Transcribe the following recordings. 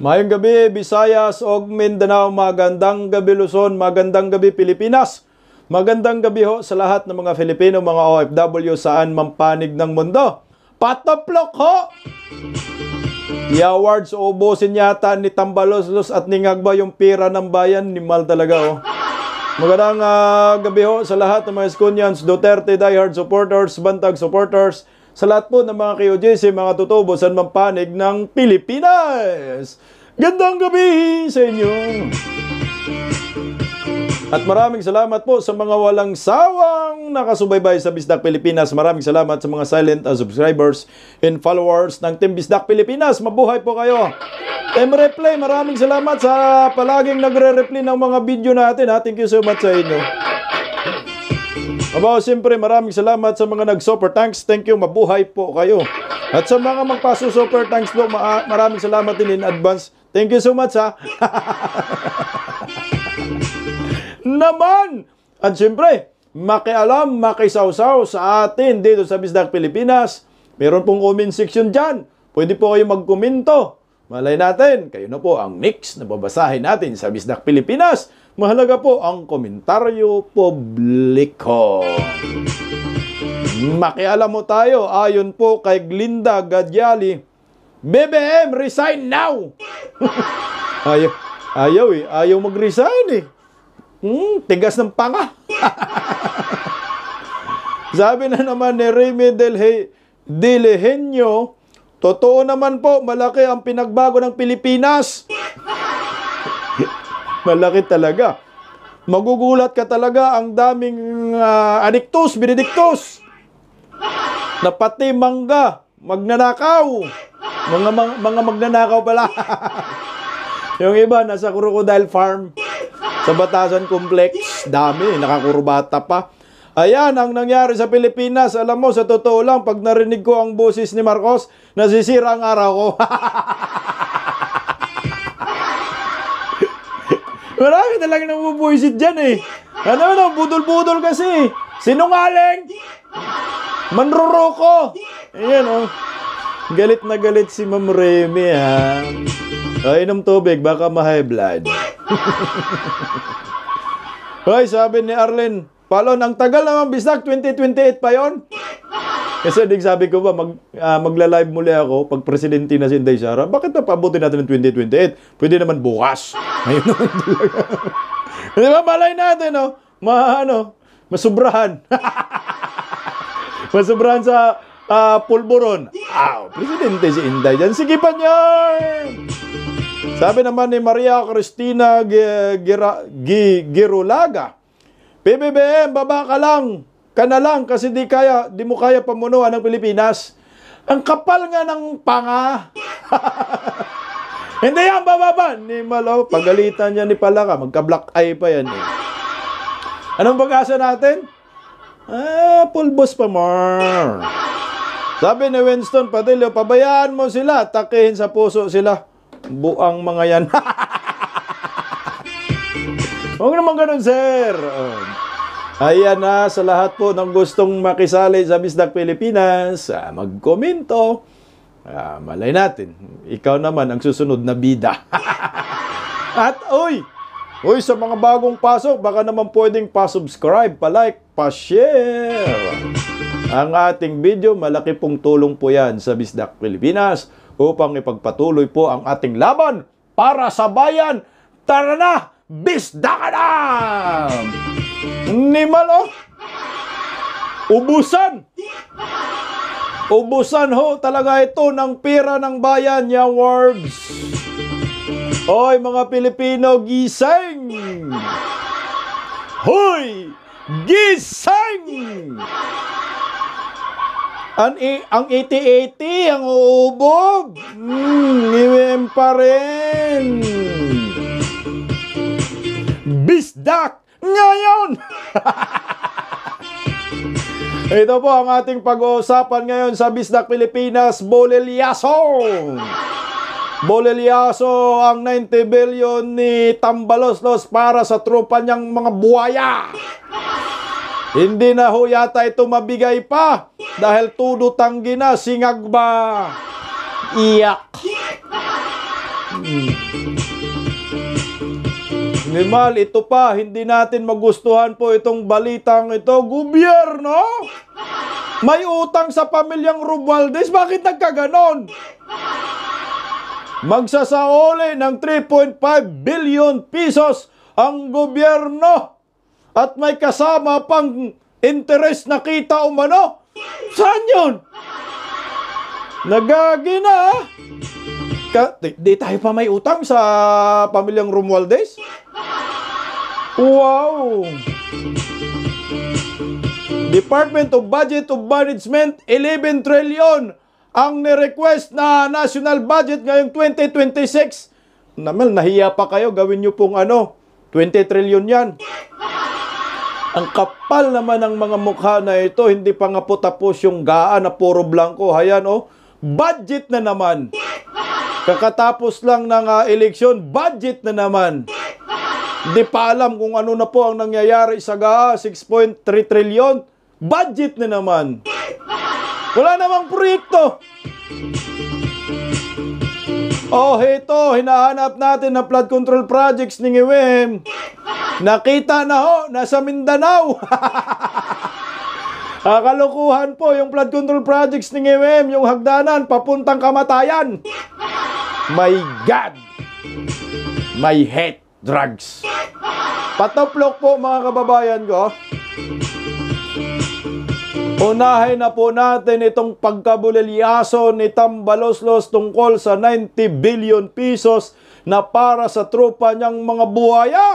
Mayong gabi, Visayas o Mindanao, magandang gabi Luzon, magandang gabi Pilipinas. Magandang gabi ho sa lahat ng mga Filipino, mga OFW saan mampanig ng mundo. Pataplok ho! I-awards, ubusin yata ni Tambaloslos at ni Ngagba yung pira ng bayan, ni Mal talaga oh. Magandang gabi ho sa lahat ng mga Skunians, Duterte diehard supporters, Bantag supporters, sa lahat po ng mga KOJC, mga tutubo saan mampanig ng Pilipinas. Gandang gabi sa inyo. At maraming salamat po sa mga walang sawang nakasubaybay sa Bisdak Pilipinas. Maraming salamat sa mga silent subscribers and followers ng Team Bisdak Pilipinas. Mabuhay po kayo. Team Replay, maraming salamat sa palaging nagre-replay ng mga video natin. Thank you so much sa inyo. Aba, siyempre maraming salamat sa mga nag-super thanks. Thank you, mabuhay po kayo. At sa mga magpaso-super thanks po, maraming salamat din in advance. Thank you so much ha. Naman! At siyempre, makialam, makisawsaw sa atin dito sa Bisdak Pilipinas. Meron pong comment section dyan. Pwede po kayo magkomento. Malay natin, kayo na po ang next na babasahin natin sa Bisdak Pilipinas. Mahalaga po ang komentaryo publiko. Makialam mo tayo ayon po kay Glinda Gadyali. BBM, resign now! Ayaw mag-resign eh. Tigas ng panga. Sabi na naman ni Remy Delehenyo, totoo naman po, malaki ang pinagbago ng Pilipinas. Malaki talaga. Magugulat ka talaga, ang daming adiktus, binidiktus. Na pati mangga, magnanakaw. Mga magnanakaw pala. Yung iba, nasa crocodile farm. Sa Batasan Complex, dami, nakakurbata pa. Ayan, ang nangyari sa Pilipinas. Alam mo, sa totoo lang, pag narinig ko ang boses ni Marcos, nasisira ang araw ko. Marami talaga nabubuisit dyan eh. Budol-budol kasi. Sinungaling! Manruroko! Ayan oh. Galit na galit si Ma'am Remy ha. Inom tubig, baka ma-high blood. Hoy, sabi ni Arlen, Palon, ang tagal naman Bisdak, 2028 pa yon. Kasi sabi ko ba, magla-live muli ako pag presidente na si Inday Sara. Bakit na pabuti natin ng 2028? Pwede naman bukas. Ngayon naman talaga. Di ba, malay natin, no? Masubrahan. Masubrahan sa pulburon. Presidente si Inday dyan. Sige pa niyan! Sabi naman ni Maria Cristina Girulaga, PBBM, baba ka na lang kasi di mo kaya pamunuan ng Pilipinas. Ang kapal nga ng panga. Hindi yan, bababa. Ni Malo, pagalitan niya ni Palaka, magka-black eye pa yan. Anong pag-asa natin? Pulbos pa more. Sabi ni Winston Padillo, pabayaan mo sila, takihin sa puso sila. Buang mga yan. Huwag naman ganun, sir. Ayan na, sa lahat po ng gustong makisali sa Bisdak Pilipinas, magkomento. Malay natin, ikaw naman ang susunod na bida. At sa mga bagong pasok, baka naman pwedeng pa-subscribe, pa-like, pa-share. Ang ating video, malaki pong tulong po yan sa Bisdak Pilipinas upang ipagpatuloy po ang ating laban para sa bayan. Tara na! Bisdak na! Ni Malo, ubusan ho talaga ito ng pira ng bayan, yung words. Hoy mga Pilipino, gising! Hoy! Gising! Ang 80-80, ang uubog. Iwem pa rin. Bisdak ngayon! Ito po ang ating pag-uusapan ngayon sa Bisdak Pilipinas, Bolilyaso. Bolilyaso ang 90 billion ni Tambaloslos para sa tropa niyang mga buhaya. Hindi na ho yata ito mabigay pa dahil tudo tanggi na si Ngagba. Iyak. Minimal, ito pa, hindi natin magustuhan po itong balitang ito. Gobyerno, may utang sa pamilyang Romualdez. Bakit nagkaganon? Magsasauli ng 3.5 billion pesos ang gobyerno at may kasama pang interest na kita umano. Saan yun? Nagagi na. Di tayo pa may utang sa pamilyang Romualdez? Wow! Department of Budget of Management, 11 trillion ang ni-request na national budget ngayong 2026. Naman, nahiya pa kayo. Gawin nyo pong 20 trillion yan. Ang kapal naman ng mga mukha na ito. Hindi pa nga po tapos yung gaan na puro blanco. Hayan, budget na naman. Kakatapos lang ng eleksyon, budget na naman. Hindi pa alam kung ano na po ang nangyayari sa GAA, 6.3 trillion. Budget na naman. Wala namang proyekto. Ito, hinahanap natin na flood control projects ni Ngiwem. Nakita na nasa Mindanao. Kalokohan po yung flood control projects ni Ngiwem, yung hagdanan, papuntang kamatayan. My God! My hate drugs. Patoplok po mga kababayan ko. Unahin na po natin itong pagkabulilyaso ni Tambaloslos tungkol sa 90 billion pesos na para sa tropa niyang mga buhaya.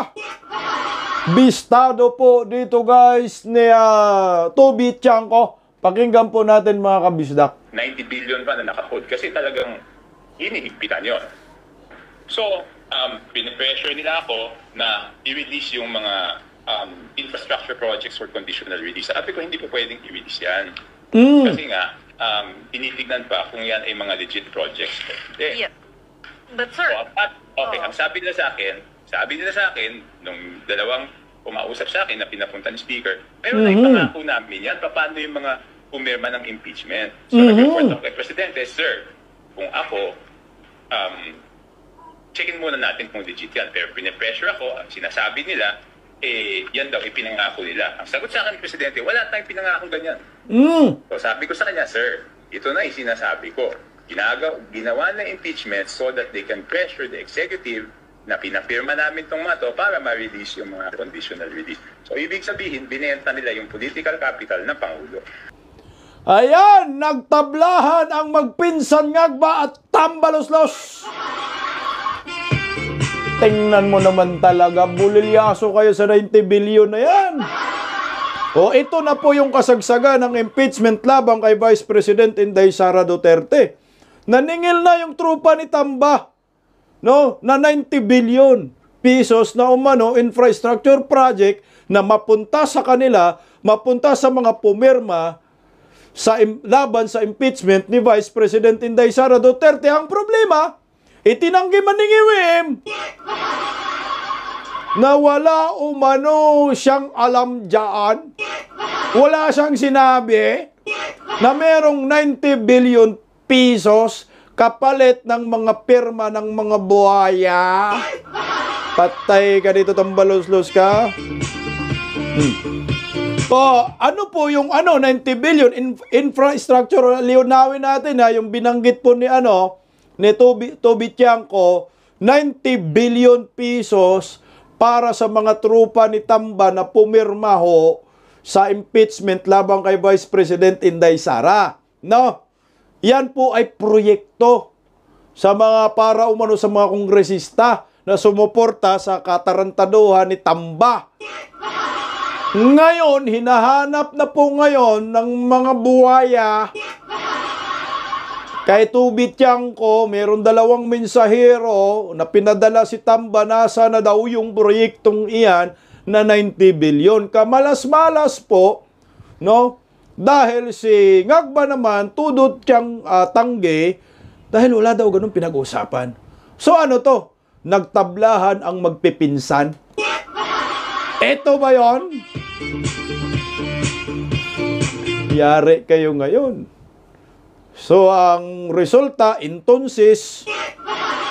Bistado po dito guys ni Toby Tiangco. Pakinggan po natin mga kabisdak. 90 billion pa na naka-hold kasi talagang hinihigpitan yun. So, pinipressure nila ako na i-release yung mga infrastructure projects for conditional release. Sabi ko, hindi po pwedeng i-release yan. Kasi nga, tinitignan pa kung yan ay mga legit projects. Yeah. But sir... Ang sabi nila sa akin, nung dalawang umausap sa akin na pinapunta ni Speaker, pero naipangako namin yan, paano yung mga pumirma ng impeachment. So, nag-report ako kay Presidente, sir, kung ako, checkin muna natin kung legit yan. Pero pinipressure ako, ang sinasabi nila, yan daw, ipinangako nila. Ang sagot sa akin ni Presidente, wala tayong pinangako ganyan. So sabi ko sa kanya, sir, ito na yung sinasabi ko. Ginawa na impeachment so that they can pressure the executive na pinapirma namin itong mga to para ma-release yung mga conditional release. So ibig sabihin, binenta nila yung political capital ng Pangulo. Ayan, nagtablahan ang magpinsan ngagba at Tambaloslos. Tingnan mo naman talaga, bulilyaso kayo sa 90 billion na yan. Ito na po yung kasagsagan ng impeachment labang kay Vice President Inday Sara Duterte. Naningil na yung trupa ni Tamba, na 90 billion pesos na infrastructure project na mapunta sa kanila, mapunta sa mga pumirma sa laban sa impeachment ni Vice President Inday Sara Duterte. Ang problema, itinanggi man ni Ngiwem na wala umano siyang alam dyan. Wala siyang sinabi na merong 90 billion pesos kapalit ng mga pirma ng mga buhaya. Patay ka dito, Tambaloslos ka. Ano po yung 90 billion infrastructure? Liunawin natin yung binanggit po ni Toby Tiangco, 90 billion pesos para sa mga trupa ni Tamba na pumirma sa impeachment labang kay Vice President Inday Sara. Yan po ay proyekto sa mga sa mga kongresista na sumuporta sa katarantaduhan ni Tamba. Ngayon, hinahanap na po ngayon ng mga buhaya kay Toby Tiangco. Meron 2 mensahero na pinadala si Tamba, nasa na daw yung proyektong iyan na 90 billion. Kamalas-malas po, dahil si Ngagba naman, tudot siyang tanggi, dahil wala daw ganun pinag-usapan. So nagtablahan ang magpipinsan. Eto ba yon? Yari kayo ngayon. So, ang resulta, entonces,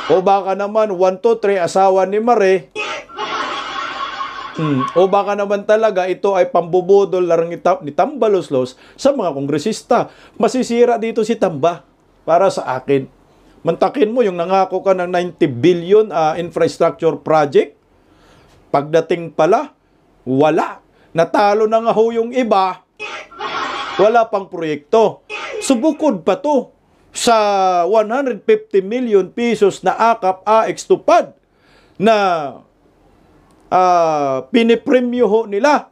O baka naman 1, 2, 3 asawa ni Mare. O baka naman talaga ito ay pambubudol larang ni Tambaloslos sa mga kongresista. Masisira dito si Tamba para sa akin. Mantakin mo yung nangako ka ng 90 billion infrastructure project. Pagdating pala, wala. Natalo na nga ho yung iba. Wala pang proyekto. Subukod pa to sa 150 million pesos na akap AX tupad na pinipremyo ho nila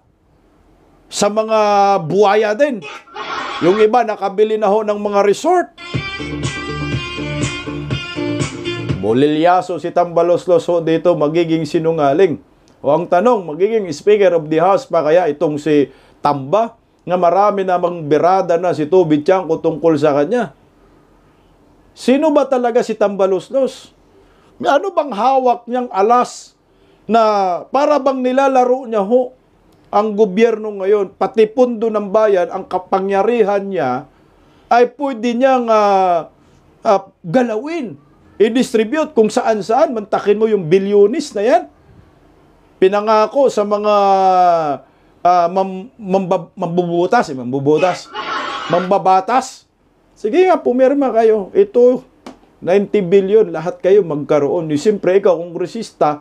sa mga buhaya din. Yung iba nakabili na ho ng mga resort. Bolilyaso si Tambaloslos ho dito magiging sinungaling. O ang tanong, magiging Speaker of the House pa kaya itong si Tamba nga marami namang birada na si Toby Tiangco tungkol sa kanya. Sino ba talaga si Tambaloslos? Ano bang hawak niyang alas na para bang nilalaro niya ho ang gobyerno ngayon, pati pundo ng bayan, ang kapangyarihan niya ay pwede niyang galawin, i-distribute kung saan-saan. Mantakin mo yung bilyonis na yan. Pinangako sa mga mambabatas. Sige nga, pumirma kayo. Ito, 90 billion, lahat kayo magkaroon. Siyempre, ikaw, kongresista,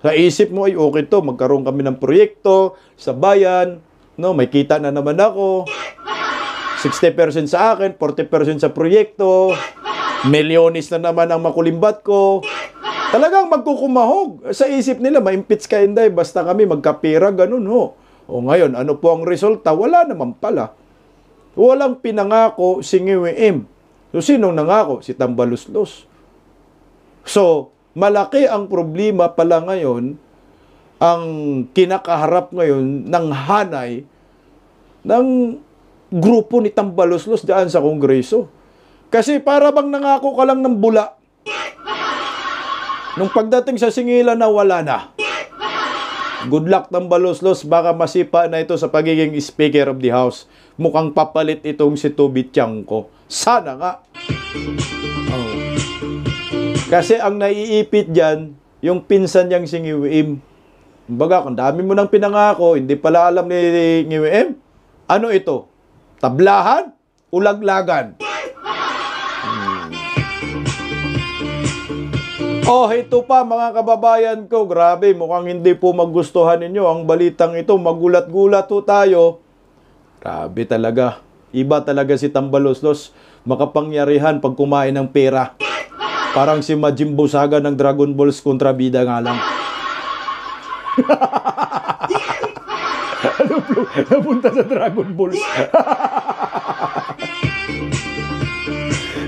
sa isip mo, ay okay to, magkaroon kami ng proyekto sa bayan, no, may kita na naman ako, 60% sa akin, 40% sa proyekto, milyonis na naman ang makulimbat ko. Talagang magkukumahog. Sa isip nila, ma-impeach ka hindi, basta kami magkapira, ganun ho. O ngayon, ano po ang resulta? Wala naman pala. Walang pinangako si NGWM. So, sinong nangako? Si Tambaloslos. So, malaki ang problema pala ngayon, ang kinakaharap ngayon ng hanay ng grupo ni Tambaloslos dyan sa Kongreso. Kasi para bang nangako ka lang ng bula. Nung pagdating sa singilan na wala na. Good luck Tambaloslos, baka masipa na ito sa pagiging Speaker of the House. Mukhang papalit itong si Toby Tiangco. Sana nga. Oh. Kasi ang naiipit dyan, yung pinsan niyang si NGWM. Baga, kung dami mo nang pinangako, hindi pala alam ni NGWM. Ano ito? Tablahan? Ulaglagan? Oh, ito pa mga kababayan ko. Grabe, mukhang hindi po magustuhan ninyo ang balitang ito. Magulat-gulat po tayo. Grabe talaga. Iba talaga si Tambaloslos. Makapangyarihan pag kumain ng pera. Parang si Majin Busaga ng Dragon Balls kontra bida nga lang. Ano po? Napunta sa Dragon Balls.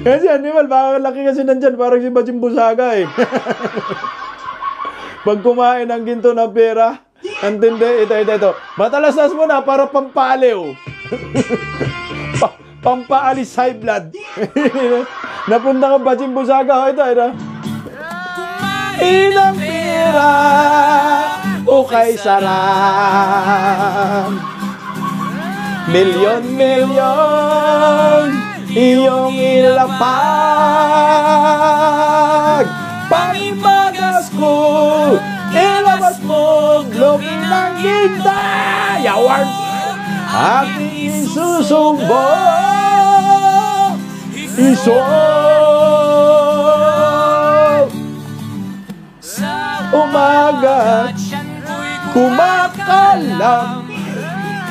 Kasi animal, baka laki kasi nandyan. Parang si Majin Busaga eh. Pag kumain ng ginto ng pera, antindi, ito. Matalasas mo na para pampaliw. Pampaalis high blood. Napunta ka Majin Busaga. Ito. Inang pera o kay sarang milyon iyong ilapag. Pangimagas ko, ilabas mo, looking ng ginta. Yawards, aking isusumbong. Umaga, kumakalam,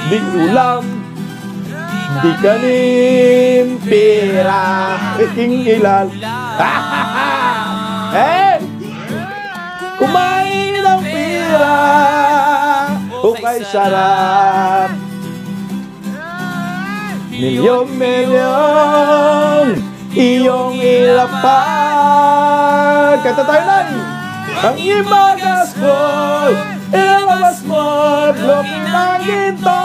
di ulam, di kanin pera, iking ilal. Hey! Kumain ng pera, ukay sarap. Milyon, iyong ilapag. Kata tayo na. Ang imagas ko, ilabas mo, looking ng ginto.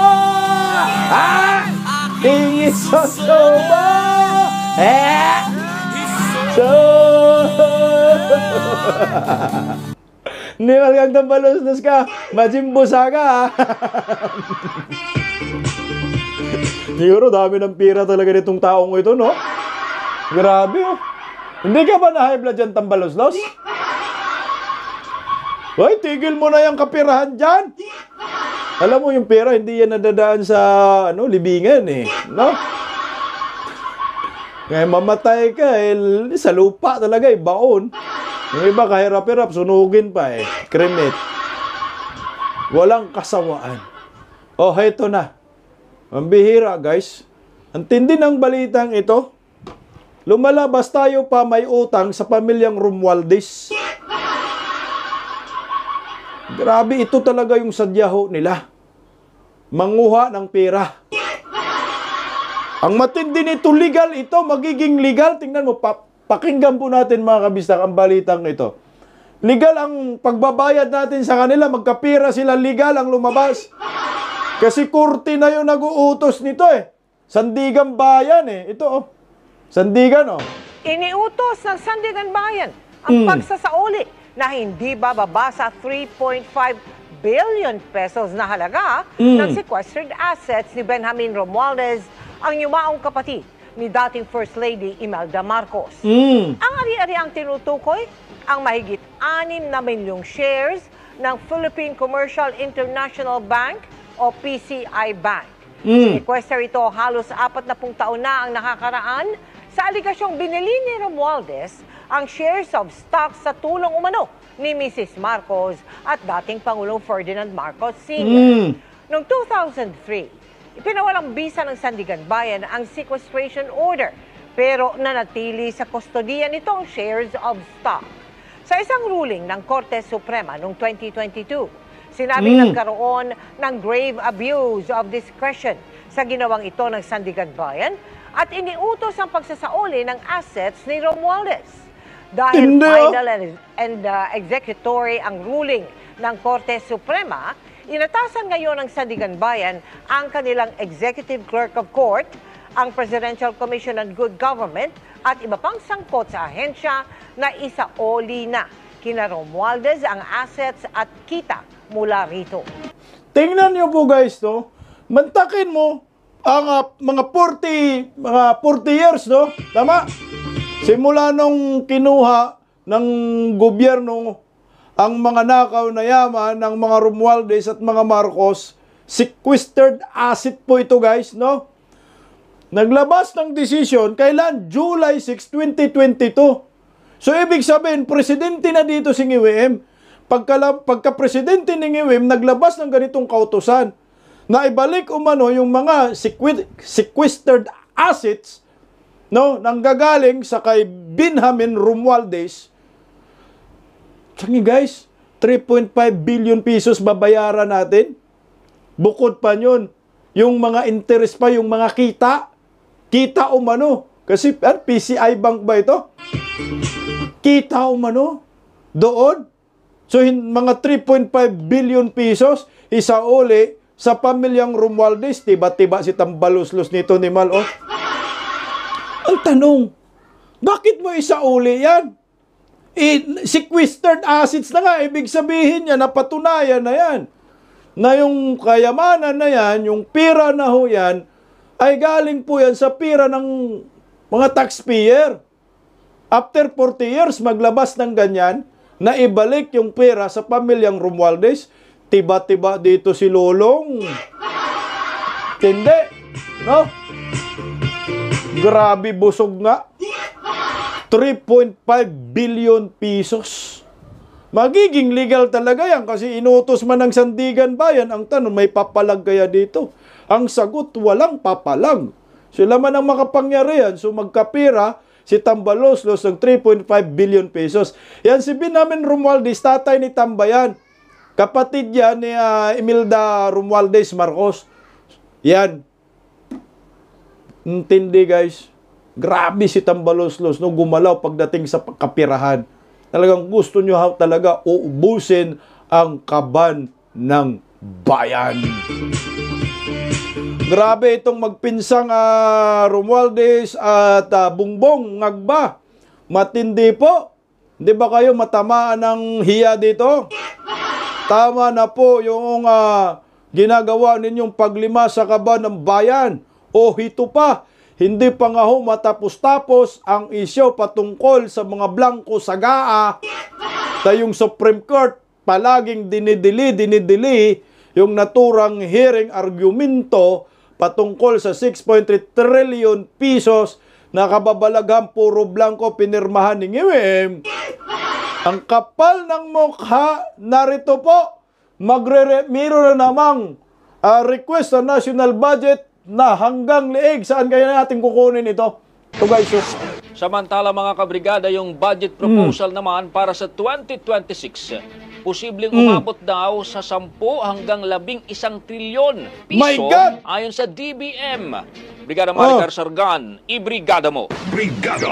Ingisosoba. Niwal kang Tambaloslos ka, Majin Busaga. Siguro dami ng pira talaga nitong taong ito, no? Grabe, oh. Hindi ka ba na high blood dyan, Tambaloslos? Hoy, tigil mo na yung kapirahan dyan. Alam mo, yung pera, hindi yan nadadaan sa libingan eh. No? Kaya mamatay ka sa lupa talaga eh, baon. Yung iba, kahirap-hirap, sunugin pa eh. Kremit. Walang kasawaan. Oh, heto na. Ang bihira, guys. Ang tindi ng balitang ito. Lumalabas tayo pa may utang sa pamilyang Romualdez. Grabe, ito talaga yung sadyaho nila. Manguha ng pera. Ang matindi nito, legal ito, magiging legal. Tingnan mo, pakinggan po natin mga kabistak ang balitang ito. Legal ang pagbabayad natin sa kanila, magkapira sila, legal ang lumabas. Kasi kurti na yung nag-uutos nito eh. Sandigan Bayan eh. Ito oh. Sandigan oh. Iniutos ng Sandigan Bayan ang pagsasauli na hindi bababa sa 3.5 billion pesos na halaga ng sequestered assets ni Benjamin Romualdez, ang yumaong kapatid ni dating First Lady Imelda Marcos. Ang ari-ariang tinutukoy, ang mahigit 6 na milyong shares ng Philippine Commercial International Bank o PCI Bank. Sequester ito halos 40 taon na ang nakakaraan sa aligasyong binili ni Romualdez ang shares of stocks sa tulong umano ni Mrs. Marcos at dating Pangulong Ferdinand Marcos Sr. Noong 2003, ipinawalang bisa ng Sandigan Bayan ang sequestration order pero nanatili sa kustodiya nito ang shares of stock. Sa isang ruling ng Korte Suprema noong 2022, sinabing nagkaroon ng grave abuse of discretion sa ginawang ito ng Sandigan Bayan at iniutos ang pagsasauli ng assets ni Romualdez. Dahil final and executory ang ruling ng Korte Suprema, inatasan ngayon ng Sandigan Bayan ang kanilang Executive Clerk of Court, ang Presidential Commission on Good Government at iba pang sangkot sa ahensya na isaoli na kina Romualdez ang assets at kita mula rito. Tingnan niyo po guys, no? Mantakin mo ang mga 40 years, no? Tama? Simula nung kinuha ng gobyerno ang mga nakaw na yaman ng mga Romualdez at mga Marcos, sequestered asset po ito guys, no? Naglabas ng desisyon kailan? July 6, 2022. So ibig sabihin, presidente na dito si Ngiwim. Pagka-presidente ni Ngiwim, naglabas ng ganitong kautusan na ibalik umano yung mga sequestered assets, no, nanggagaling sa kay Benjamin Romualdez. Tangi guys, 3.5 billion pesos babayaran natin. Bukod pa yun, yung mga interest pa, yung mga kita umano. Kasi PCI Bank ba ito? Kita umano doon. So mga 3.5 billion pesos isauli sa pamilyang Romualdez. Tiba-tiba si Tambaloslos nito ni Mal. Oh. Ang tanong, bakit mo isauli yan? Sequestered assets na nga. Ibig sabihin niya, napatunayan na yan. Na yung kayamanan na yan, yung pira na ho yan, ay galing po yan sa pira ng mga taxpayer. After 40 years, maglabas ng ganyan, na ibalik yung pera sa pamilyang Romualdez, tiba-tiba dito si Lolong. Tindi, no? Grabe, busog nga. 3.5 billion pesos. Magiging legal talaga yan kasi inutos man ng Sandigan Bayan. Ang tanong, may papalag kaya dito? Ang sagot, walang papalag. Sila man ang makapangyarihan, so magkapira si Tambaloslos ng 3.5 billion pesos. Yan si Benjamin Romualdez, tatay ni Tambayan. Kapatid yan ni Imelda Romualdez Marcos. Yan. Intindi guys. Grabe si Tambaloslos no, gumalaw pagdating sa kapirahan. Talagang gusto nyo talaga uubusin ang kaban ng bayan. Grabe itong magpinsang Romualdez at Bongbong Ngagba. Matindi po. Hindi ba kayo matamaan ng hiya dito? Tama na po yung ginagawa ninyong paglima sa kaban ng bayan. O hito pa, hindi pa nga ho matapos-tapos ang isyo patungkol sa mga blanco sagaa na yung Supreme Court palaging dinidili yung naturang hearing argumento patungkol sa 6.3 trillion pesos na kababalaghan puro blanco pinirmahan ni Ngiwem. Ang kapal ng mukha, narito po, meron na namang request sa national budget na hanggang leeg. Saan kaya natin kukunin ito? Ito guys. Samantala mga kabrigada, yung budget proposal naman para sa 2026, posibleng umabot daw sa 10 hanggang 11 trilyon piso. My God! Ayon sa DBM. Brigada Maricar Sargan, ibrigada mo. Brigada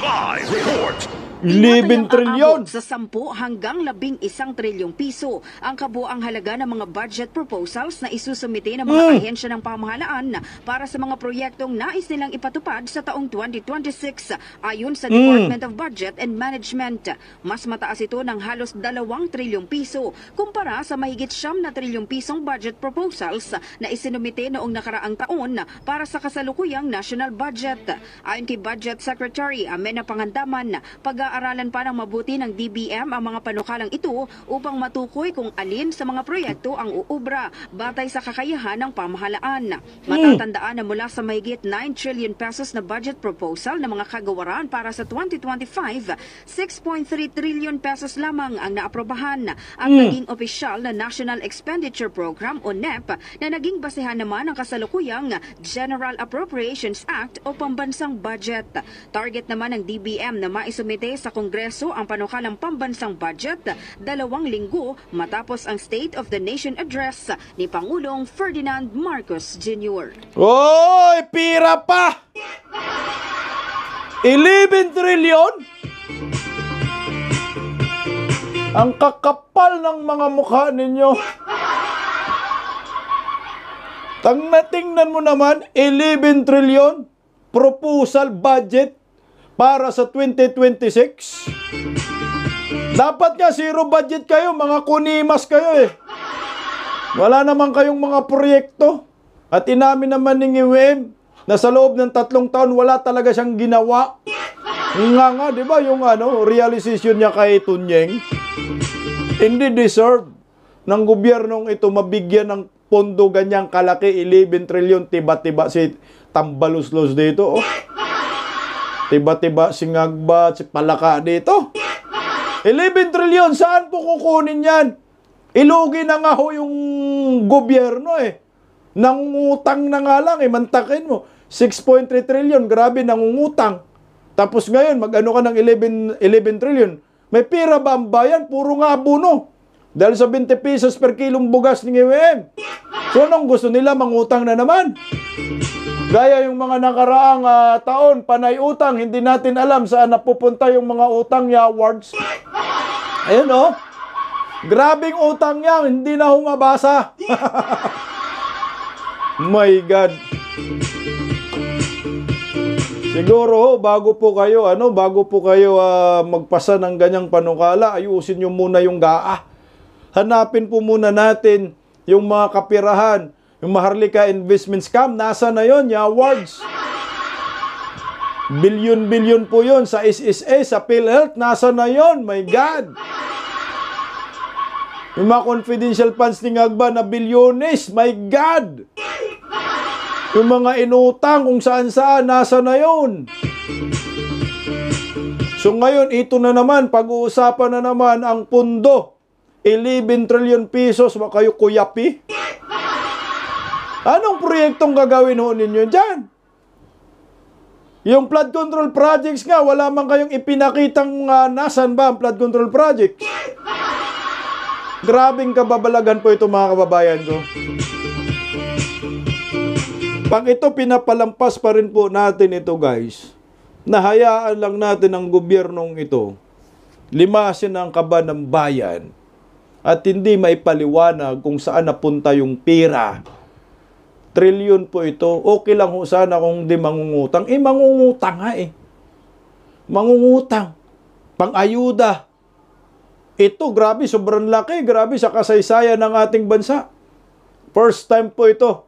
Live Report. 11 trilyon. Sa 10 hanggang 11 trilyong piso ang kabuang halaga ng mga budget proposals na isusumite ng mga ahensya ng pamahalaan para sa mga proyektong nais nilang ipatupad sa taong 2026 ayon sa Department of Budget and Management. Mas mataas ito ng halos 2 trilyong piso kumpara sa mahigit 9 trilyong pisong budget proposals na isinumite noong nakaraang taon para sa kasalukuyang national budget. Ayon kay Budget Secretary Amena Pangandaman, pag-aaralan pa ng mabuti ng DBM ang mga panukalang ito upang matukoy kung alin sa mga proyekto ang uubra batay sa kakayahan ng pamahalaan. Matatandaan na mula sa mahigit 9 trillion pesos na budget proposal ng mga kagawaran para sa 2025, 6.3 trillion pesos lamang ang naaprobahan at naging opisyal na National Expenditure Program o NEP na naging basehan naman ng kasalukuyang General Appropriations Act o pambansang budget. Target naman ng DBM na maisumite sa Kongreso ang panukalang pambansang budget 2 linggo matapos ang State of the Nation Address ni Pangulong Ferdinand Marcos Jr. Oy, pira pa! 11 trilyon? Ang kakapal ng mga mukha ninyo. Tingnan mo naman, 11 trilyon proposal budget para sa 2026. Dapat nga zero budget kayo, mga kunimas kayo eh. Wala naman kayong mga proyekto. At inamin naman ni Ngiwem na sa loob ng 3 taon wala talaga siyang ginawa. Nga, di ba, yung realization niya kay Tunyeng. Hindi deserve ng gobyernong ito mabigyan ng pondo ganyang kalaki, 11 trilyon, tiba-tiba si Tambaluslos dito, oh. Tiba-tiba si Ngagba, si Palaka dito. 11 trilyon, saan po kukunin yan? Ilugi na nga ho yung gobyerno eh. Nangungutang na nga lang eh, mantakin mo. 6.3 trilyon, grabe nangungutang. Tapos ngayon, mag-ano ka ng 11 trilyon. May pira ba ang bayan? Puro nga abono. Dahil sa 20 pesos per kilong bugas ni Ngiwem. So anong gusto nila? Mangutang na naman. Gaya yung mga nakaraang taon, panay utang, hindi natin alam saan napupunta yung mga utang niya awards. Ayun oh. Grabing utang niya, hindi na humabasa. My God. Siguro bago po kayo magpasa ng ganyang panukala, ayusin niyo muna yung GAA. Hanapin po muna natin yung mga kapirahan. Yung Maharlika Investment Scam, nasa na yun, yung awards. Bilyon-bilyon po yun sa SSA, sa PhilHealth, nasa na yun, my God. Yung mga confidential funds ni Ngagba na bilyones, my God. Yung mga inutang kung saan-saan, nasa na yun. So ngayon, ito na naman, pag-uusapan na naman ang pundo. 11 trillion pesos, kayo kuyapi. Anong proyektong gagawin ho ninyo dyan? Yung flood control projects nga, wala man kayong ipinakitang nasan ba ang flood control projects? Grabing kababalagan po ito mga kababayan ko. Pag ito pinapalampas pa rin po natin ito guys, nahayaan lang natin ang gobyernong ito, limasin ang kaba ng bayan at hindi maipaliwanag kung saan napunta yung pera. Trilyon po ito. Okay lang ho sana kung di mangungutang. Mangungutang nga eh. Mangungutang. Pang-ayuda. Ito, grabe, sobrang laki. Grabe sa kasaysayan ng ating bansa. First time po ito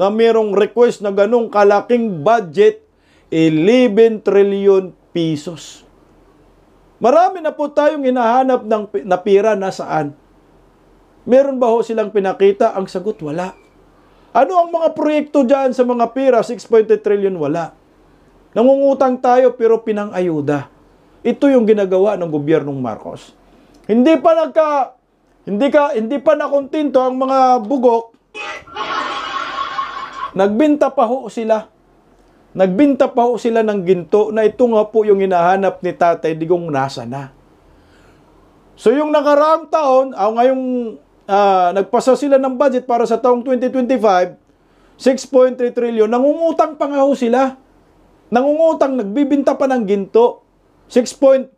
na mayroong request na ganong kalaking budget, 11 trillion pesos. Marami na po tayong hinahanap na pira nasaan. Meron ba ho silang pinakita? Ang sagot, wala. Ano ang mga proyekto dyan sa mga pira? 6.8 trillion, wala. Nangungutang tayo pero pinang-ayuda. Ito yung ginagawa ng gobyernong Marcos. Hindi pa nakontento ang mga bugok. Nagbenta pa ho sila ng ginto na ito nga po yung hinahanap ni Tatay Digong nasa na. So yung nakaraang taon, ngayong nagpasa sila ng budget para sa taong 2025, 6.3 trillion, nangungutang pa nga ho sila. Nangungutang, nagbibinta pa ng ginto. 6.3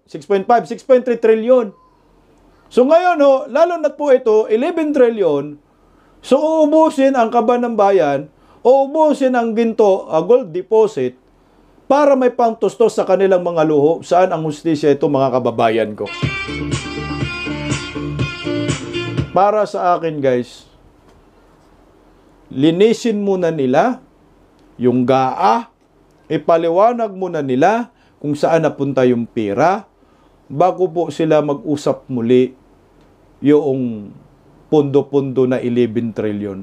trillion. So ngayon ho, lalo na po ito, 11 trillion, so uubusin ang kaban ng bayan, uubusin ang ginto, gold deposit, para may pangtustos sa kanilang mga luho. Saan ang hustisya ito, mga kababayan ko? Para sa akin, guys, linisin muna nila yung GAA, ipaliwanag muna nila kung saan napunta yung pera, bago po sila mag-usap muli yung pondo-pondo na 11 trillion.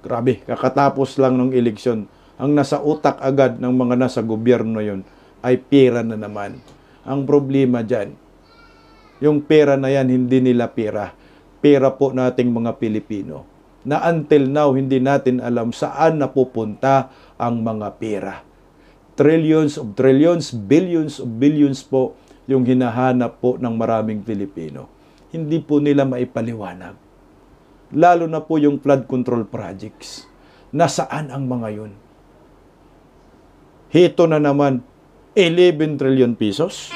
Grabe, kakatapos lang ng eleksyon. Ang nasa utak agad ng mga nasa gobyerno yon ay pera na naman. Ang problema dyan, yung pera na yan, hindi nila pera. Pera po nating mga Pilipino. Na until now, hindi natin alam saan napupunta ang mga pera. Trillions of trillions, billions of billions po yung hinahanap po ng maraming Pilipino. Hindi po nila maipaliwanag. Lalo na po yung flood control projects. Nasaan ang mga yun? Hito na naman, 11 trillion pesos.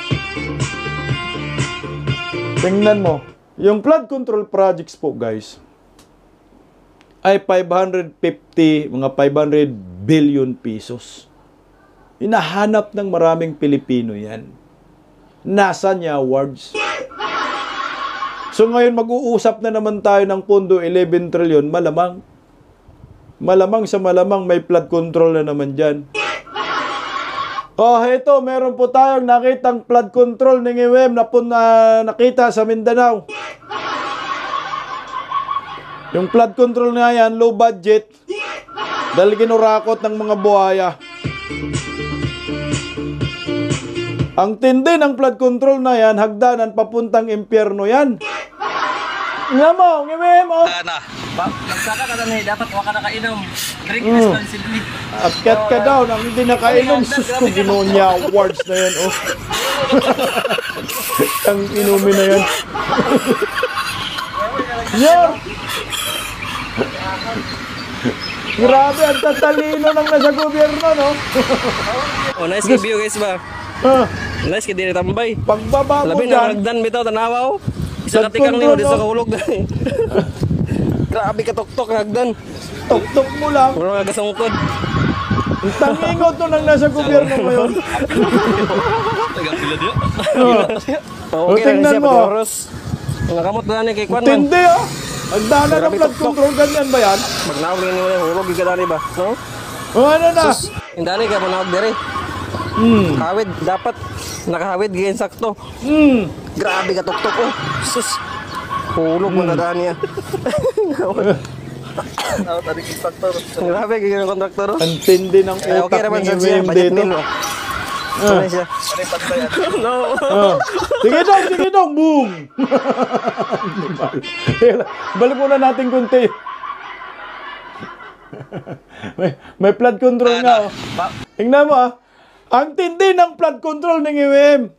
Tingnan mo, yung flood control projects po, guys, ay 500 billion pesos. Hinahanap ng maraming Pilipino yan. Nasa niya awards. So ngayon mag-uusap na naman tayo ng pondo 11 trillion, malamang sa malamang may flood control na naman dyan. Ito, meron po tayong nakitang flood control ng IWM na nakita sa Mindanao. Yung flood control nga yan, low budget, dahil kinurakot ng mga buhaya. Ang tindi ng flood control na yan, hagdanan papuntang impyerno yan. Nga mo, ngimim, oh. Magsaka ka na dapat huwag ka nakainom. Drink responsibly. Akyat ka daw, nang hindi nakainom. Sus ko, ginoon niya awards na yan, oh. Ang inumin na yan. Yan! Grabe, ang tatalino ng nasa gobyerno, no? Oh, nice ka view, guys ba? Nice ka din tambay. Pagbaba mo Labi na dyan. nagdan bitaw tanawa. Isa ka tikang niyo dito sa kahulog dahil. Grabe ka tok-tok nagdan. Tok-tok mo lang. Mura nga gasungkod. Ang tangingot to ng nasa gobyerno ngayon. Okay tingnan na siya mo. patoros. Mga kamot na ni kay Kwan man. Tindi, oh. Ang dana ng flood control, ganyan ba yan? Magnawag ni mo hulog yung kadali ba? No? O ano na? Yung dali ka manawag diri. Hawid, dapat nakahawid ganyan sakto. Grabe ka tok-tok oh. Sus. Hulog mo na daan niya. Grabe ganyan ang kontraktor. Ang tindi ng Okay utak naman ng siya siya. IWM Budget dito. nil oh. Sanay siya. No. Sige dong, boom! Balik muna natin kunti. may flood control nga, oh. Tingnan mo, ah. Ang tindi ng flood control ng IWM.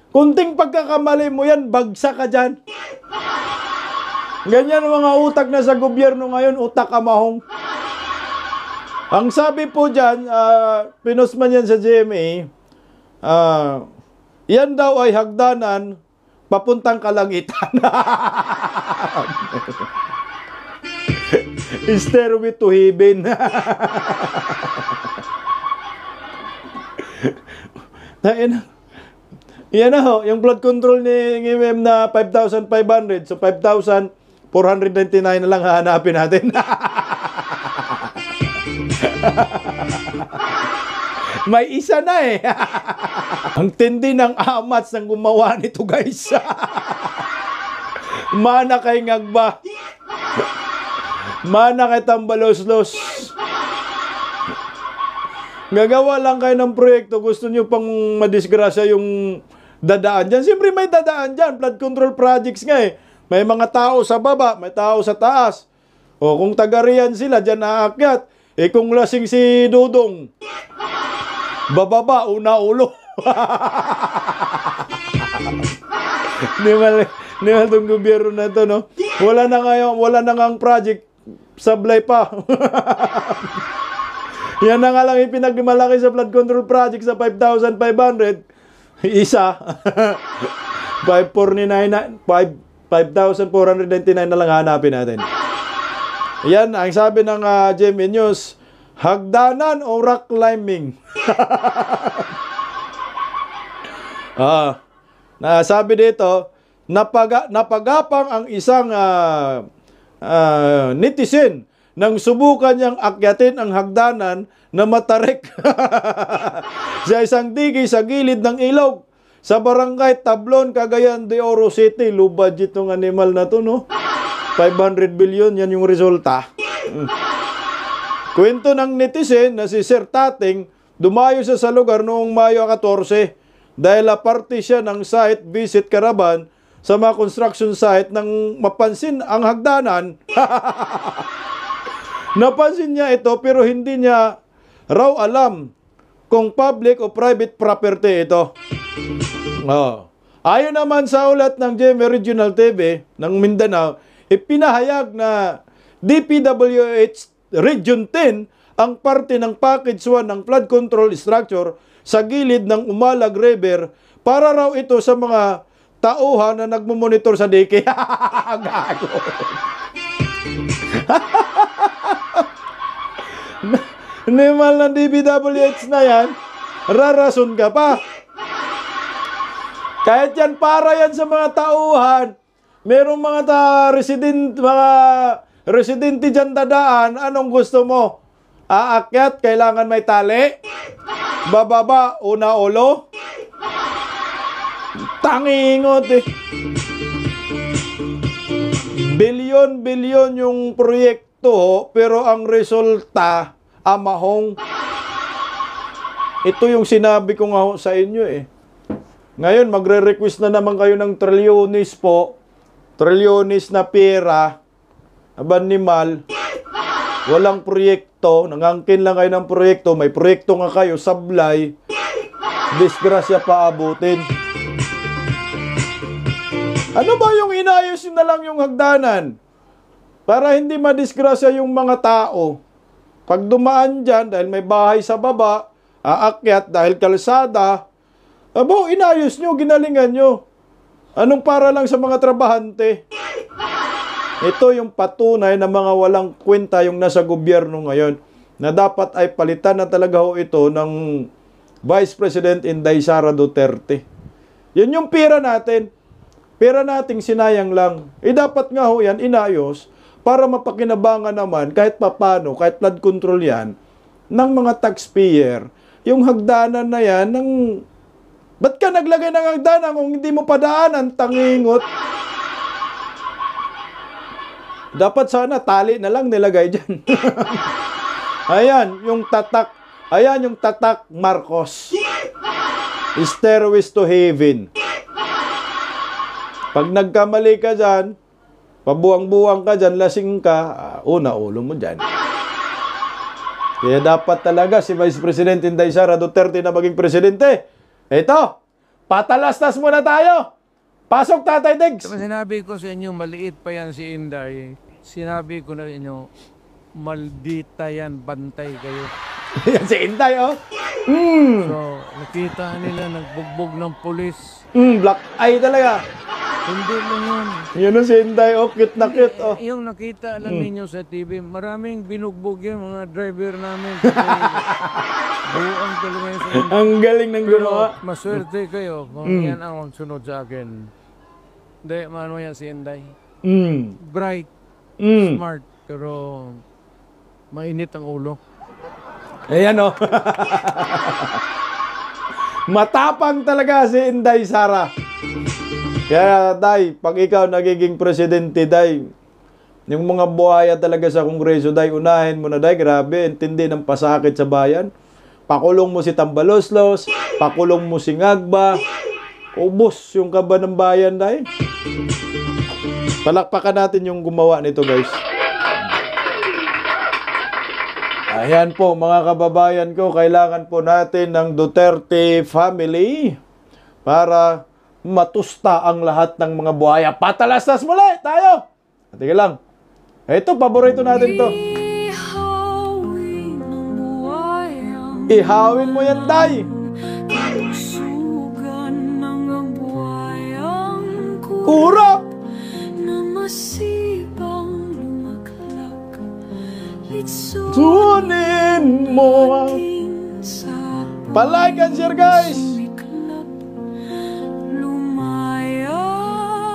Kunting pagkakamali mo yan, bagsak ka dyan. Ganyan ang mga utak na sa gobyerno ngayon, utak kamahong. Ang sabi po dyan, pinosman yan sa GMA, yan daw ay hagdanan papuntang kalangitan. Stairway to heaven. Yan na ho, yung flood control ni IWM na 5,500. So 5,499 na lang hahanapin natin. May isa na eh. Ang tindi ng amats ng gumawa nito, guys. Mana kay ngagba. Mana kay tambalos-los. Gagawa lang kayo ng proyekto, gusto nyo pang madisgrasya yung dadaan dyan. Siyempre may dadaan dyan, flood control projects nga eh. May mga tao sa baba, may tao sa taas. O kung tagariyan sila, dyan aakyat. Eh kung lasing si Dudong, bababa, una ulo. Di mal itong gobyerno na to, no? Wala na nga ang project, sablay pa. Yan na nga lang ipinagmalaki sa flood control project sa 5,500. Isa. 5,499 na lang hanapin natin. Yan, ang sabi ng GMA News, hagdanan o rock climbing? Sabi dito, napagapang ang isang netizen nang subukan niyang akyatin ang hagdanan na matarik sa isang digi sa gilid ng ilog sa barangay Tablon, Cagayan de Oro City. Low budget ng animal na to, no? 500 billion, yan yung resulta. Kwento ng netizen na si Sir Tating, dumayo siya sa lugar noong Mayo 14 dahil aparte siya ng site visit caravan sa mga construction site nang mapansin ang hagdanan. Napansin niya ito pero hindi niya raw alam kung public o private property ito. Ayon naman sa ulat ng GMA Regional TV ng Mindanao, ipinahayag na DPWH Region 10 ang parte ng Package 1 ng flood control structure sa gilid ng Umalag River para raw ito sa mga tauhan na nagmumonitor sa dike. Gago. Nimal ng DPWH na yan, rarason ka pa. Kahit yan para yan sa mga tauhan. Merong mga residente dyan dadaan, anong gusto mo? Aakyat, kailangan may tali? Bababa, una ulo? Tangingot eh. Bilyon-bilyon yung proyekto, pero ang resulta, amahong. Ito yung sinabi ko nga sa inyo eh. Ngayon, magre-request na naman kayo ng trilyonis po. Trilyonis na pera, abanimal, walang proyekto, nangangkin lang kayo ng proyekto, may proyekto nga kayo, sablay, disgrasya pa abutin. Ano ba yung inayos na lang yung hagdanan? Para hindi madisgrasya yung mga tao. Pag dumaan dyan, dahil may bahay sa baba, aakyat dahil kalsada, inayos nyo, ginalingan nyo. Anong para lang sa mga trabahante? Ito yung patunay na mga walang kwenta yung nasa gobyerno ngayon na dapat ay palitan na talaga ho ito ng Vice President Inday Sara Duterte. Yan yung pera natin. Pera nating sinayang lang. Dapat nga ho yan inayos para mapakinabangan naman kahit papano, kahit flood control yan, ng mga taxpayer. Yung hagdanan na yan ng... Ba't ka naglagay ng hagdanan kung hindi mo padaanan, tangingot? Dapat sana tali na lang nilagay dyan. Ayan, yung tatak. Ayan yung tatak Marcos. Stairways to heaven. Pag nagkamali ka dyan, pabuang-buang ka dyan, lasing ka, una ulo mo dyan. Kaya dapat talaga si Vice President Inday Sara Duterte na maging presidente. Ito, patalastas muna tayo. Pasok, Tatay Diggs. Sinabi ko sa inyo, maliit pa yan si Inday. Sinabi ko na inyo, maldita yan, bantay kayo. Yan si Inday, oh. So, nakita nila nagbugbog ng pulis. Black eye talaga. Hindi lang yun. Yun ang si Inday, oh. Cute na cute, oh. Yung nakita lang ninyo sa TV, maraming binugbog yan, mga driver namin. Buang talaga yun sa inyo. Ang galing ng gumawa. Maswerte kayo kung yan ang sunod sa akin. Hindi, maano yan si Inday. Bright, smart, pero mainit ang ulo. Ayan o. Matapang talaga si Inday Sara. Kaya, Day, pag ikaw nagiging presidente, Day, yung mga buhaya talaga sa Kongreso, Day, unahin mo na, Day, grabe, intindi ng pasakit sa bayan. Pakulong mo si Tambaloslos, pakulong mo si Ngagba, ubos yung kaba ng bayan, Day. Palakpakan natin yung gumawa nito, guys. Ayan po, mga kababayan ko, kailangan po natin ng Duterte family para matusta ang lahat ng mga buhaya. Patalastas muli tayo! Tingnan lang. Ito, paborito natin to. Ihawin mo yan, Day. Kurap! Tunin mo. Palike and share, guys.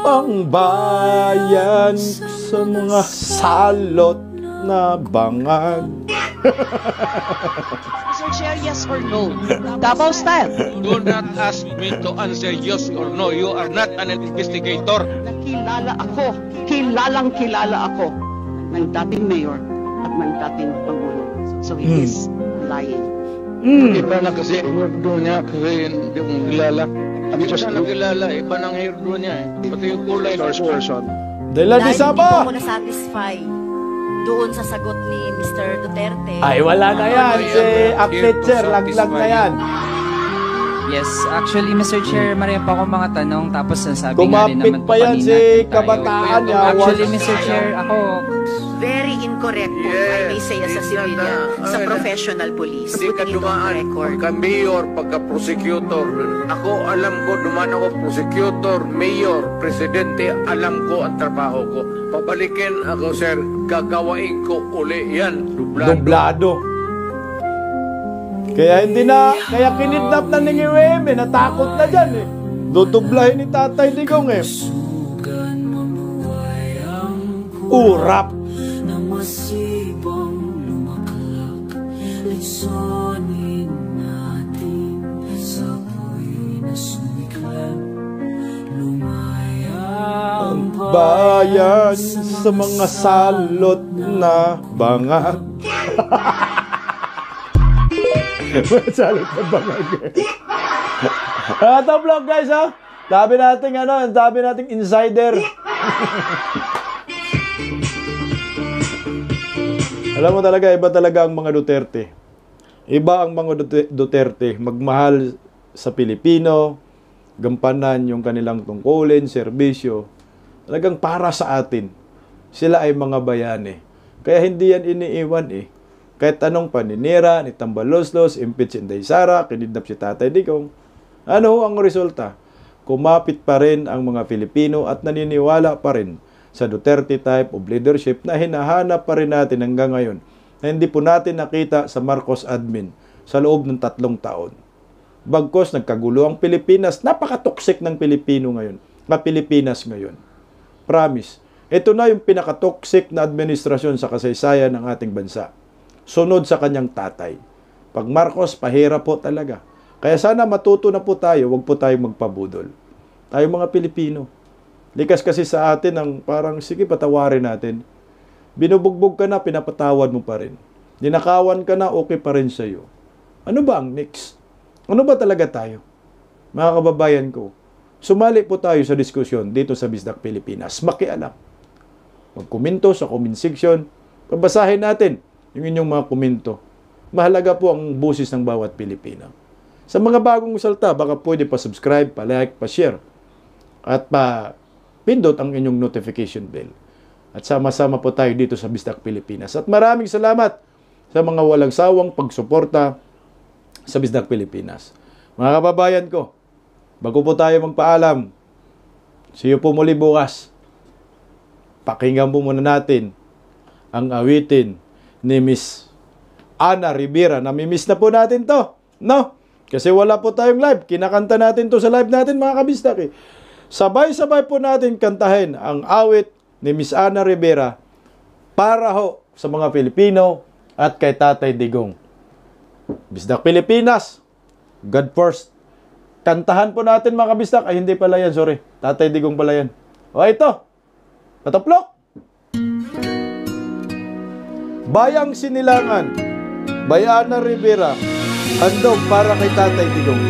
Ang bayan sa mga salot na bangag. Mr. Chair, yes or no? Davao style. Do not ask me to answer yes or no. You are not an investigator. Nakilala ako, kilalang-kilala ako ng dating mayor at ng dating Pangulo. So he is lying. Iba na kasi hirdo niya kasi hindi kong kilala. Hindi ko siya nakilala. Iba ng hirdo niya eh. Pati yung kulay. Person. Dahil di Saba. Hindi po ako na-satisfy doon sa sagot ni Mr. Duterte. Ay, wala na yan. Si Aknetcher, laglag na yan. Yes, actually, Mr. Chair, marami pa akong mga tanong. Tapos sabi nga rin naman pa yan si kabataan niya. Actually, Mr. Chair, ako... Very incorrect po, I may say as a civilian, sa professional police. Hindi ka dumaan pagka-mayor, pagka-prosecutor. Ako, alam ko, dumaan ako prosecutor, mayor, presidente, alam ko ang trabaho ko. Pabalikin ako, sir, gagawain ko uli yan. Dublado. Kaya hindi na, kaya kinidnap na ni Ngiweme, natakot na dyan eh. Dudublahin ni Tatay Digong eh. Urap. Ang bayan sa mga salot na bangag. Salot na bangag. Ito vlog, guys, ha? Sabi nating insider. Alam mo talaga, iba talaga ang mga Duterte. Iba ang mga Duterte. Magmahal sa Pilipino, gampanan yung kanilang tungkulin, serbisyo. Talagang para sa atin. Sila ay mga bayani. Kaya hindi yan iniiwan eh. Kahit anong paninira, ni Tambaloslos, impeach Inday Sara, kinidnap si Tatay Digong. Ano ang resulta? Kumapit pa rin ang mga Pilipino at naniniwala pa rin sa Duterte type of leadership na hinahanap pa rin natin hanggang ngayon na hindi po natin nakita sa Marcos admin sa loob ng 3 taon. Bagkos nagkagulo ang Pilipinas, napaka-toxic ng Pilipino ngayon, Pilipinas ngayon. Promise, ito na yung pinaka-toxic na administrasyon sa kasaysayan ng ating bansa. Sunod sa kanyang tatay. Pag Marcos, pahira po talaga. Kaya sana matuto na po tayo, wag po tayo magpabudol. Tayo mga Pilipino. Likas kasi sa atin ang parang, sige, patawarin natin. Binubugbog ka na, pinapatawad mo pa rin. Ninakawan ka na, okay pa rin sa'yo. Ano ba ang next? Ano ba talaga tayo? Mga kababayan ko, sumali po tayo sa diskusyon dito sa Bisdak Pilipinas. Makialam. Magkomento sa comment section. Pabasahin natin yung inyong mga komento. Mahalaga po ang busis ng bawat Pilipino. Sa mga bagong salta, baka pwede pa-subscribe, pa-like, pa-share. At pa-pindot ang inyong notification bell. At sama-sama po tayo dito sa Bisdak Pilipinas. At maraming salamat sa mga walang sawang pagsuporta sa Bisdak Pilipinas. Mga kababayan ko, bago po tayo magpaalam, see you po muli bukas. Pakinggan po muna natin ang awitin ni Miss Ana Rivera. Namimiss na po natin to, no? Kasi wala po tayong live. Kinakanta natin to sa live natin, mga kabisdak. Sabay-sabay po natin kantahin ang awit ni Miss Ana Rivera para ho sa mga Pilipino at kay Tatay Digong. Bisdak Pilipinas, God first. Kantahan po natin mga kabisdak. Ay, hindi pala yan, sorry. Tatay Digong pala yan. O, ito. Pataplok. Bayang Sinilangan, Bayana Rivera, handog para kay Tatay Digong.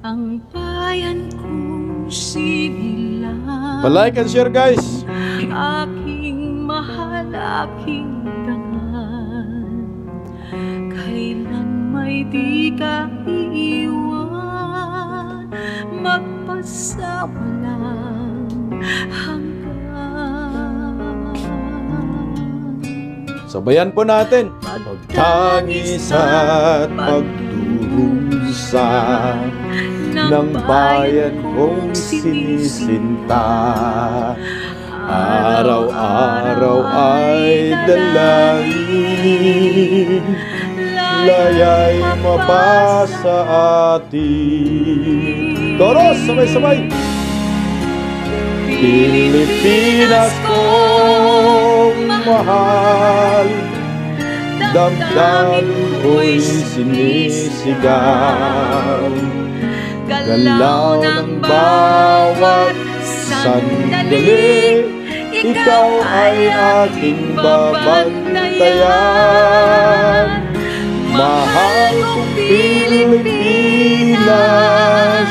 Ang bayan kong sinilang, Palike and share, guys. aking mahal, aking dangal, kailan may di ka iiwan, magpasawalang hanggan. Sabayan po natin. Pagtangis at pagdurusa ng bayan kong sinisinta, araw-araw ay dalangin, laya'y mabasa atin. Toros, sabay-sabay. Pilipinas kong mahal, damdamin ko'y sinisigaw, galaw ng bawat sandali, ikaw ay aking babantayan. Mahal kong Pilipinas,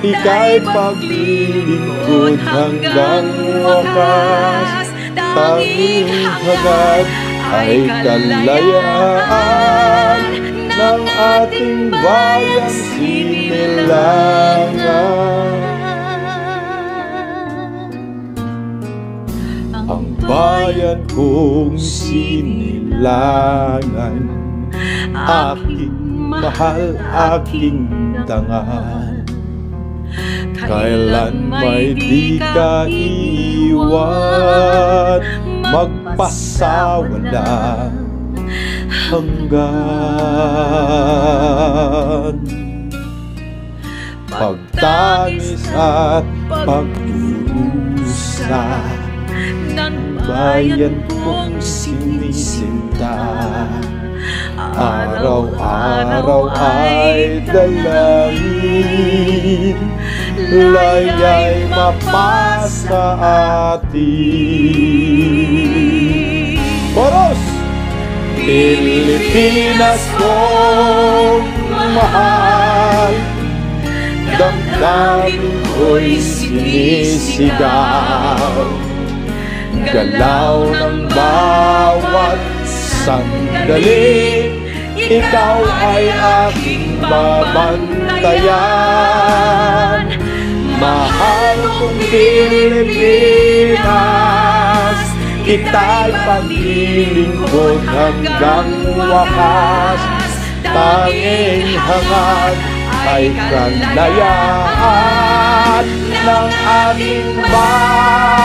ika'y paglilingkod hanggang wakas. Tanging hangad ay kalayaan ng ating bayang sinilangan. Ang bayan kong sinilangan, aking mahal, aking dangal, kailan may di ka iiwan, magpasawala hanggan. Pagtangis at pagdurusa ng bayan kong sinisinta, araw-araw ay dalangin, laya'y mapasa atin. Koros! Pilipinas kong mahal, damdamin ko'y sinisigaw, galaw ng bawat sandali, ikaw ay aking babantayan. Mahal kong Pilipinas, kita'y paglilingkod hanggang wakas. Tanging hangad ay kalayaan ng aming bayan.